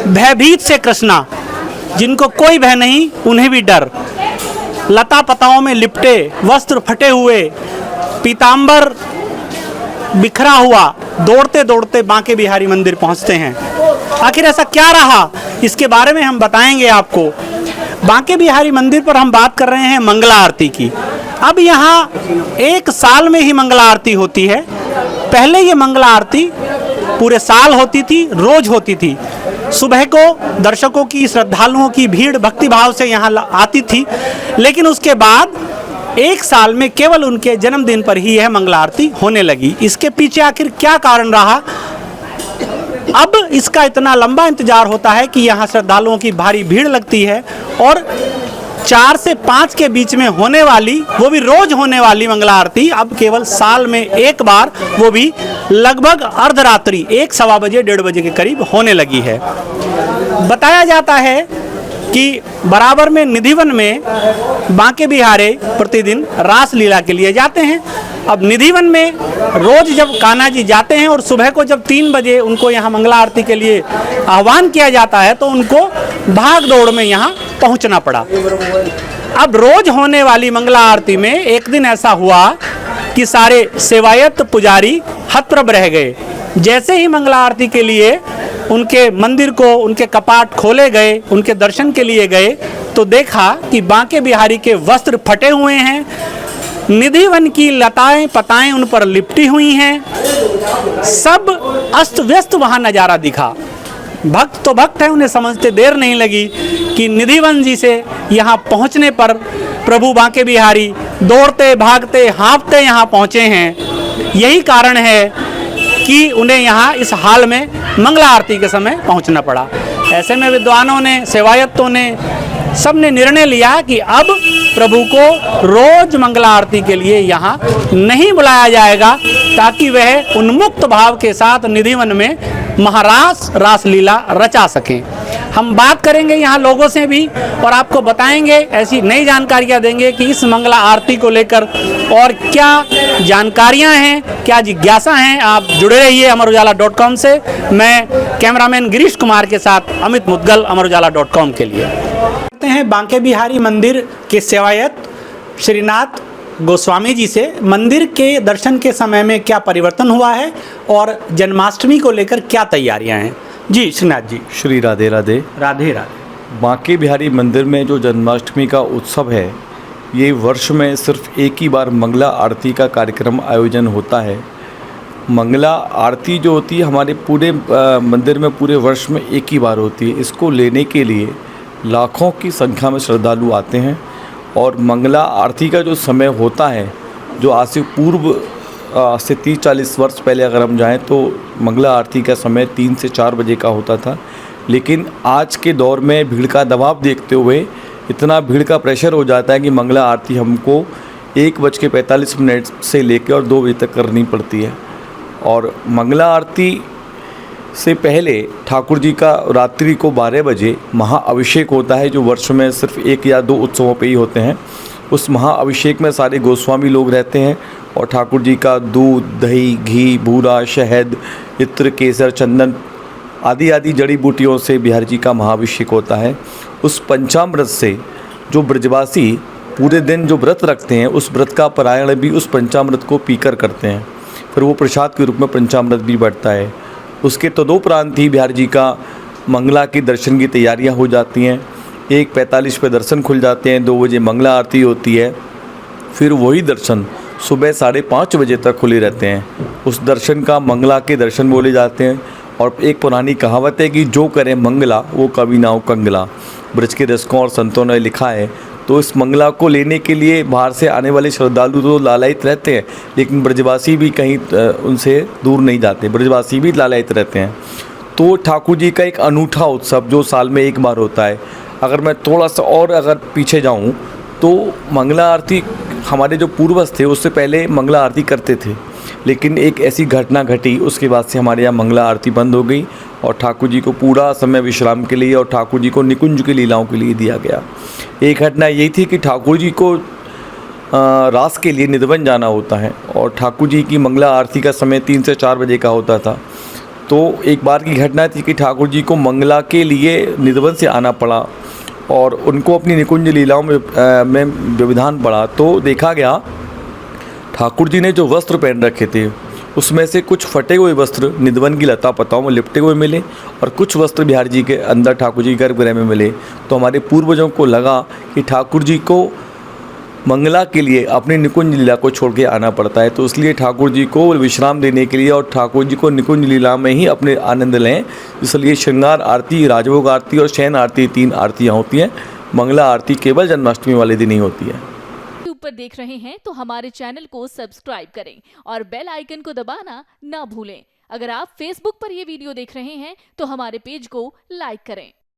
भयभीत से कृष्णा, जिनको कोई भय नहीं उन्हें भी डर, लता पताओं में लिपटे, वस्त्र फटे हुए, पीतांबर बिखरा हुआ, दौड़ते दौड़ते बांके बिहारी मंदिर पहुंचते हैं। आखिर ऐसा क्या रहा, इसके बारे में हम बताएंगे आपको। बांके बिहारी मंदिर पर हम बात कर रहे हैं मंगला आरती की। अब यहाँ एक साल में ही मंगला आरती होती है। पहले ये मंगला आरती पूरे साल होती थी, रोज होती थी। सुबह को दर्शकों की, श्रद्धालुओं की भीड़ भक्ति भाव से यहाँ आती थी, लेकिन उसके बाद एक साल में केवल उनके जन्मदिन पर ही यह मंगला आरती होने लगी। इसके पीछे आखिर क्या कारण रहा? अब इसका इतना लंबा इंतजार होता है कि यहाँ श्रद्धालुओं की भारी भीड़ लगती है और 4 से 5 के बीच में होने वाली, वो भी रोज होने वाली मंगला आरती अब केवल साल में एक बार, वो भी लगभग अर्धरात्रि 1-1:15 बजे, 1:30 बजे के करीब होने लगी है। बताया जाता है कि बराबर में निधिवन में बांके बिहारी प्रतिदिन रास लीला के लिए जाते हैं। अब निधिवन में रोज जब कान्हा जी जाते हैं और सुबह को जब 3 बजे उनको यहाँ मंगला आरती के लिए आह्वान किया जाता है तो उनको भाग दौड़ में यहाँ पहुँचना पड़ा। अब रोज होने वाली मंगला आरती में एक दिन ऐसा हुआ कि सारे सेवायत पुजारी हतप्रभ रह गए। जैसे ही मंगला आरती के लिए उनके मंदिर को, उनके कपाट खोले गए, उनके दर्शन के लिए गए तो देखा कि बांके बिहारी के वस्त्र फटे हुए हैं, निधिवन की लताएं पताएं उन पर लिपटी हुई हैं, सब अस्त व्यस्त वहाँ नज़ारा दिखा। भक्त तो भक्त है, उन्हें समझते देर नहीं लगी कि निधिवन जी से यहाँ पहुँचने पर प्रभु बांके बिहारी दौड़ते भागते हाँफते यहाँ पहुँचे हैं। यही कारण है कि उन्हें यहाँ इस हाल में मंगला आरती के समय पहुँचना पड़ा। ऐसे में विद्वानों ने, सेवायतों ने, सब ने निर्णय लिया कि अब प्रभु को रोज मंगला आरती के लिए यहाँ नहीं बुलाया जाएगा, ताकि वह उन्मुक्त भाव के साथ निधिवन में महारास रास लीला रचा सकें। हम बात करेंगे यहाँ लोगों से भी और आपको बताएंगे, ऐसी नई जानकारियाँ देंगे कि इस मंगला आरती को लेकर और क्या जानकारियाँ हैं, क्या जिज्ञासा हैं। आप जुड़े रहिए अमरउजाला.com से। मैं कैमरामैन गिरीश कुमार के साथ अमित मुद्गल, अमरउजाला.com के लिए। कहते हैं बांके बिहारी मंदिर के सेवायत श्रीनाथ गोस्वामी जी से मंदिर के दर्शन के समय में क्या परिवर्तन हुआ है और जन्माष्टमी को लेकर क्या तैयारियां हैं। जी श्रीनाथ जी। श्री राधे राधे। राधे राधे। बांके बिहारी मंदिर में जो जन्माष्टमी का उत्सव है, ये वर्ष में सिर्फ एक ही बार मंगला आरती का कार्यक्रम आयोजन होता है। मंगला आरती जो होती है हमारे पूरे मंदिर में पूरे वर्ष में एक ही बार होती है। इसको लेने के लिए लाखों की संख्या में श्रद्धालु आते हैं और मंगला आरती का जो समय होता है, जो आज से पूर्व से 30-40 वर्ष पहले अगर हम जाएं तो मंगला आरती का समय 3 से 4 बजे का होता था। लेकिन आज के दौर में भीड़ का दबाव देखते हुए इतना भीड़ का प्रेशर हो जाता है कि मंगला आरती हमको 1:45 से लेकर और 2 बजे तक करनी पड़ती है। और मंगला आरती से पहले ठाकुर जी का रात्रि को 12 बजे महाअभिषेक होता है, जो वर्ष में सिर्फ 1 या 2 उत्सवों पे ही होते हैं। उस महाअभिषेक में सारे गोस्वामी लोग रहते हैं और ठाकुर जी का दूध, दही, घी, बूरा, शहद, इत्र, केसर, चंदन आदि जड़ी बूटियों से बिहारी जी का महाअभिषेक होता है। उस पंचामृत से जो ब्रजवासी पूरे दिन जो व्रत रखते हैं, उस व्रत का पारायण भी उस पंचामृत को पीकर करते हैं। फिर वो प्रसाद के रूप में पंचामृत भी बढ़ता है। उसके तदोपरांत ही बिहारी जी का मंगला के दर्शन की तैयारियां हो जाती हैं। 1:45 पे दर्शन खुल जाते हैं, 2 बजे मंगला आरती होती है। फिर वही दर्शन सुबह 5:30 बजे तक खुले रहते हैं। उस दर्शन का मंगला के दर्शन बोले जाते हैं। और एक पुरानी कहावत है कि जो करे मंगला वो कभी ना हो कंगला, ब्रज के रसिकों और संतों ने लिखा है। तो इस मंगला को लेने के लिए बाहर से आने वाले श्रद्धालु तो लालायित रहते हैं, लेकिन ब्रजवासी भी कहीं उनसे दूर नहीं जाते, ब्रजवासी भी लालायित रहते हैं। तो ठाकुर जी का एक अनूठा उत्सव जो साल में एक बार होता है। अगर मैं थोड़ा सा और अगर पीछे जाऊं तो मंगला आरती हमारे जो पूर्वज थे उससे पहले मंगला आरती करते थे, लेकिन एक ऐसी घटना घटी, उसके बाद से हमारे यहाँ मंगला आरती बंद हो गई और ठाकुर जी को पूरा समय विश्राम के लिए और ठाकुर जी को निकुंज की लीलाओं के लिए दिया गया। एक घटना यही थी कि ठाकुर जी को रास के लिए निधिवन जाना होता है और ठाकुर जी की मंगला आरती का समय 3 से 4 बजे का होता था। तो तो एक बार की घटना थी कि ठाकुर जी को मंगला के लिए निधवन से आना पड़ा और उनको अपनी निकुंज लीलाओं में व्यवधान पड़ा। तो देखा गया ठाकुर जी ने जो वस्त्र पहन रखे थे उसमें से कुछ फटे हुए वस्त्र निधवन की लता पताओं में लिपटे हुए मिले और कुछ वस्त्र बिहार जी के अंदर ठाकुर जी गर्भगृह में मिले। तो हमारे पूर्वजों को लगा कि ठाकुर जी को मंगला के लिए अपनी निकुंज लीला को छोड़ के आना पड़ता है, तो इसलिए ठाकुर जी को विश्राम देने के लिए और ठाकुर जी को निकुंज लीला में ही अपने आनंद लें, इसलिए श्रृंगार आरती, राजभोग आरती और शयन आरती 3 आरतियाँ होती हैं। मंगला आरती केवल जन्माष्टमी वाले दिन ही होती है। पर देख रहे हैं तो हमारे चैनल को सब्सक्राइब करें और बेल आइकन को दबाना ना भूलें। अगर आप फेसबुक पर यह वीडियो देख रहे हैं तो हमारे पेज को लाइक करें।